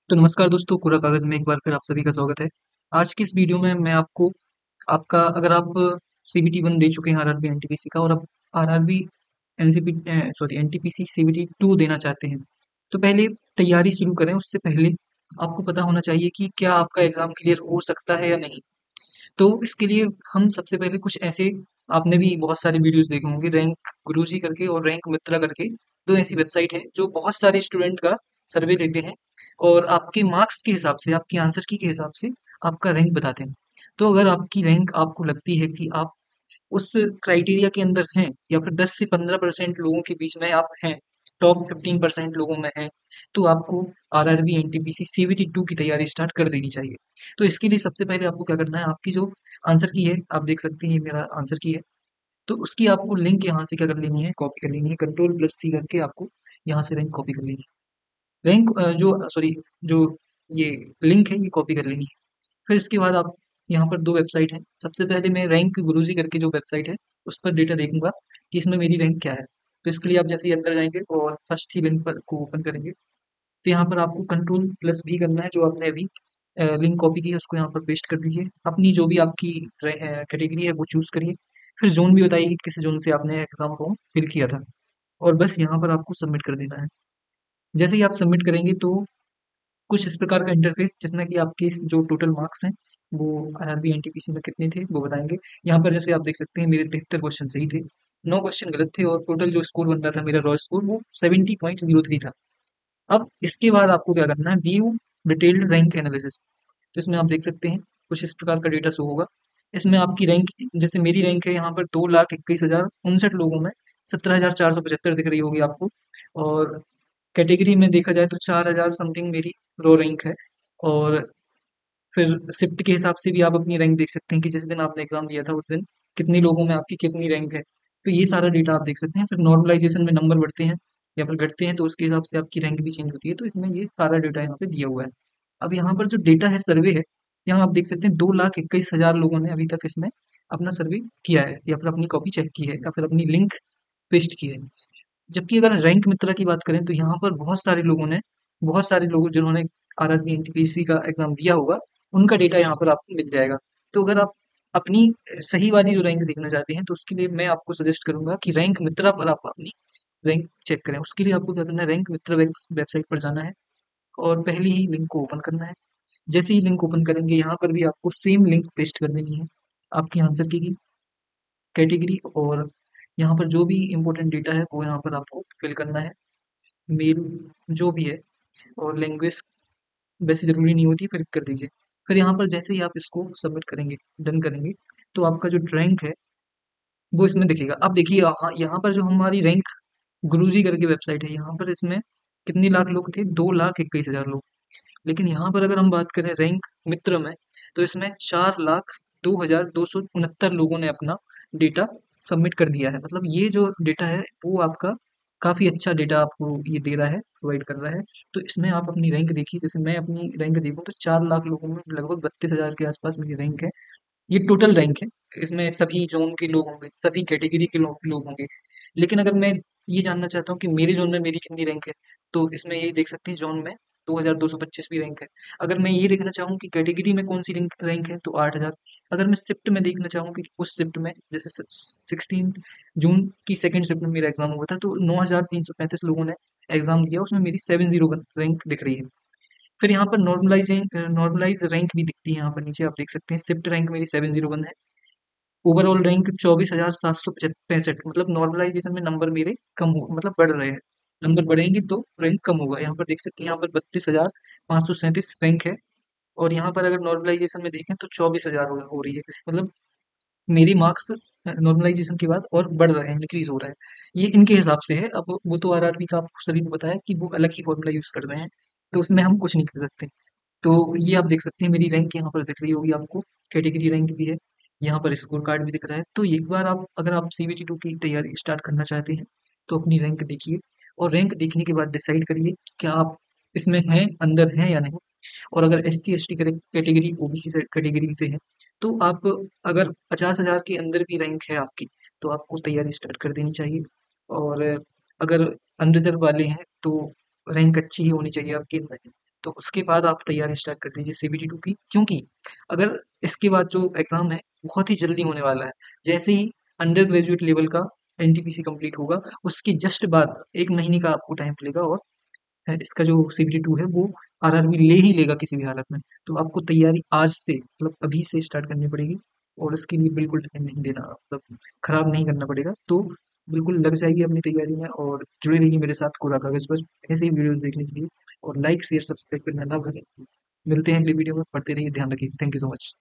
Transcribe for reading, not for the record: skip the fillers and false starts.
तो नमस्कार दोस्तों, कूड़ा कागज़ में एक बार फिर आप सभी का स्वागत है। आज की इस वीडियो में मैं आपको आपका अगर आप सीबीटी 1 दे चुके हैं आरआरबी एनटीपीसी का और आप आरआरबी एनटीपीसी सीबीटी 2 देना चाहते हैं, तो पहले तैयारी शुरू करें। उससे पहले आपको पता होना चाहिए कि क्या आपका एग्ज़ाम क्लियर हो सकता है या नहीं। तो इसके लिए हम सबसे पहले कुछ ऐसे आपने भी बहुत सारे वीडियोस देखे होंगे, रैंक गुरुजी करके और रैंक मित्रा करके दो ऐसी वेबसाइट हैं जो बहुत सारे स्टूडेंट का सर्वे लेते हैं और आपके मार्क्स के हिसाब से, आपकी आंसर की के हिसाब से आपका रैंक बताते हैं। तो अगर आपकी रैंक आपको लगती है कि आप उस क्राइटेरिया के अंदर हैं या फिर 10 से 15% लोगों के बीच में आप हैं, टॉप 15% लोगों में हैं, तो आपको आरआरबी एनटीपीसी सीबीटी 2 की तैयारी स्टार्ट कर देनी चाहिए। तो इसके लिए सबसे पहले आपको क्या करना है, आपकी जो आंसर की है, आप देख सकते हैं ये मेरा आंसर की है, तो उसकी आपको लिंक यहाँ से क्या कर लेनी है, कॉपी कर लेनी है, कंट्रोल प्लस सी करके आपको यहाँ से रैंक कॉपी कर लेनी है। रैंक जो ये लिंक है ये कॉपी कर लेनी है। फिर इसके बाद आप यहाँ पर 2 वेबसाइट हैं। सबसे पहले मैं रैंक गुरुजी करके जो वेबसाइट है, उस पर डेटा देखूँगा कि इसमें मेरी रैंक क्या है। तो इसके लिए आप जैसे ही अंदर जाएँगे और फर्स्ट ही लिंक पर को ओपन करेंगे, तो यहाँ पर आपको कंट्रोल प्लस भी करना है, जो आपने अभी लिंक कॉपी की है उसको यहाँ पर पेस्ट कर दीजिए। अपनी जो भी आपकी कैटेगरी है वो चूज़ करिए। फिर ज़ोन भी बताइए कि किस ज़ोन से आपने एग्ज़ाम फॉर्म फिल किया था और बस यहाँ पर आपको सबमिट कर देना है। जैसे ही आप सबमिट करेंगे तो कुछ इस प्रकार का इंटरफेस जिसमें कि आपके जो टोटल मार्क्स हैं वो आरआरबी एनटीपीसी में कितने थे वो बताएंगे। यहाँ पर जैसे आप देख सकते हैं मेरे 73 क्वेश्चन सही थे, 9 क्वेश्चन गलत थे और टोटल जो स्कोर बन रहा था मेरा रॉ स्कोर वो 70.03 था। अब इसके बाद आपको क्या करना है, व्यू डिटेल्ड रैंक एनालिसिस। तो इसमें आप देख सकते हैं कुछ इस प्रकार का डेटा शो होगा। इसमें आपकी रैंक, जैसे मेरी रैंक है यहाँ पर 2,21,059 लोगों में 17,475 दिख रही होगी आपको। और कैटेगरी में देखा जाए तो 4,000 समथिंग मेरी रो रैंक है। और फिर शिफ्ट के हिसाब से भी आप अपनी रैंक देख सकते हैं कि जिस दिन आपने एग्जाम दिया था उस दिन कितने लोगों में आपकी कितनी रैंक है। तो ये सारा डेटा आप देख सकते हैं। फिर नॉर्मलाइजेशन में नंबर बढ़ते हैं या फिर घटते हैं तो उसके हिसाब से आपकी रैंक भी चेंज होती है। तो इसमें ये सारा डेटा यहाँ पे दिया हुआ है। अब यहाँ पर जो डेटा है, सर्वे है, यहाँ आप देख सकते हैं 2,21,000 लोगों ने अभी तक इसमें अपना सर्वे किया है या फिर अपनी कॉपी चेक की है या फिर अपनी लिंक पेस्ट की है। जबकि अगर रैंक मित्रा की बात करें तो यहाँ पर बहुत सारे लोग जिन्होंने आरआरबी एनटीपीसी का एग्जाम दिया होगा, उनका डेटा यहाँ पर आपको मिल जाएगा। तो अगर आप अपनी सही वाली जो रैंक देखना चाहते हैं तो उसके लिए मैं आपको सजेस्ट करूंगा कि रैंक मित्रा पर आप अपनी रैंक चेक करें। उसके लिए आपको क्या करना है, रैंक मित्रा वेबसाइट पर जाना है और पहली ही लिंक को ओपन करना है। जैसे ही लिंक ओपन करेंगे यहाँ पर भी आपको सेम लिंक पेस्ट कर देनी है, आपकी आंसर की कैटेगरी और यहाँ पर जो भी इम्पोर्टेंट डेटा है वो यहाँ पर आपको फिल करना है, मेल जो भी है। और लैंग्वेज वैसे ज़रूरी नहीं होती, फिर कर दीजिए। फिर यहाँ पर जैसे ही आप इसको सबमिट करेंगे, डन करेंगे, तो आपका जो रैंक है वो इसमें दिखेगा। अब देखिए यहाँ पर जो हमारी रैंक गुरुजी करके वेबसाइट है, यहाँ पर इसमें कितने लाख लोग थे, 2,21,000 लोग। लेकिन यहाँ पर अगर हम बात करें रैंक मित्र में, तो इसमें 4,02,269 लोगों ने अपना डेटा सबमिट कर दिया है। मतलब ये जो डेटा है वो आपका काफ़ी अच्छा डेटा आपको ये दे रहा है, प्रोवाइड कर रहा है। तो इसमें आप अपनी रैंक देखिए, जैसे मैं अपनी रैंक देखूँ तो 4 लाख लोगों में लगभग 32,000 के आसपास मेरी रैंक है। ये टोटल रैंक है। इसमें सभी ज़ोन के लोग होंगे, सभी कैटेगरी के लोग होंगे। लेकिन अगर मैं ये जानना चाहता हूँ कि मेरे ज़ोन में मेरी कितनी रैंक है, तो इसमें ये देख सकते हैं ज़ोन में 2,225 रैंक है। अगर मैं ये देखना चाहूँ कि कैटेगरी में कौन-सी रैंक है तो 8,000। अगर मैं शिफ्ट में देखना चाहूँ कि उस शिफ्ट में जैसे 16 जून की सेकंड शिफ्ट में मेरा एग्ज़ाम हुआ था तो 9,335 लोगों ने एग्ज़ाम दिया, उसमें मेरी 701 रैंक दिख रही है। फिर यहाँ पर नॉर्मलाइज़ रैंक भी दिखती है, यहाँ पर नीचे आप देख सकते हैं शिफ्ट रैंक मेरी 701 है। ओवरऑल रैंक 24,765, मतलब नॉर्मलाइजेशन में नंबर मेरे कम हो, मतलब बढ़ रहे हैं। नंबर बढ़ेंगे तो रैंक कम होगा। यहाँ पर देख सकते हैं, यहाँ पर 32,537 रैंक है और यहाँ पर अगर नॉर्मलाइजेशन में देखें तो 24,000 हो रही है। मतलब मेरी मार्क्स नॉर्मलाइजेशन के बाद और बढ़ रहे हैं, इंक्रीज हो रहा है। ये इनके हिसाब से है। अब वो तो आरआरबी का आपको सभी को बताया कि वो अलग ही फॉर्मूला यूज कर रहे हैं, तो उसमें हम कुछ नहीं कर सकते। तो ये आप देख सकते हैं मेरी रैंक यहाँ पर दिख रही होगी आपको, कैटेगरी रैंक भी है, यहाँ पर स्कोर कार्ड भी दिख रहा है। तो एक बार आप अगर आप सीबीटी 2 की तैयारी स्टार्ट करना चाहते हैं तो अपनी रैंक देखिए और रैंक देखने के बाद डिसाइड करिए कि क्या आप इसमें हैं, अंदर हैं या नहीं। और अगर S C S T category, OBC category से है तो आप, अगर 50,000 के अंदर भी रैंक है आपकी तो आपको तैयारी स्टार्ट कर देनी चाहिए। और अगर अनरिजर्व वाले हैं तो रैंक अच्छी ही होनी चाहिए आपकी। तो उसके बाद आप तैयारी स्टार्ट कर दीजिए सीबीटी 2 की, क्योंकि अगर इसके बाद जो एग्ज़ाम है बहुत ही जल्दी होने वाला है। जैसे ही अंडर ग्रेजुएट लेवल का एनटीपीसी कंप्लीट होगा, उसके जस्ट बाद 1 महीने का आपको टाइम मिलेगा और इसका जो सीबीटी 2 है वो आरआरबी ले ही लेगा किसी भी हालत में। तो आपको तैयारी आज से मतलब अभी से स्टार्ट करनी पड़ेगी और उसके लिए बिल्कुल टाइम नहीं देना, मतलब खराब नहीं करना पड़ेगा। तो बिल्कुल लग जाइए अपनी तैयारी में और जुड़े रहिए मेरे साथ कोरा कागज़ पर ऐसे ही वीडियोज़ देखने के लिए, और लाइक, शेयर, सब्सक्राइब करना ना भूलें। मिलते हैं अगली वीडियो में, पढ़ते रहिए, ध्यान रखिए। Thank you so much.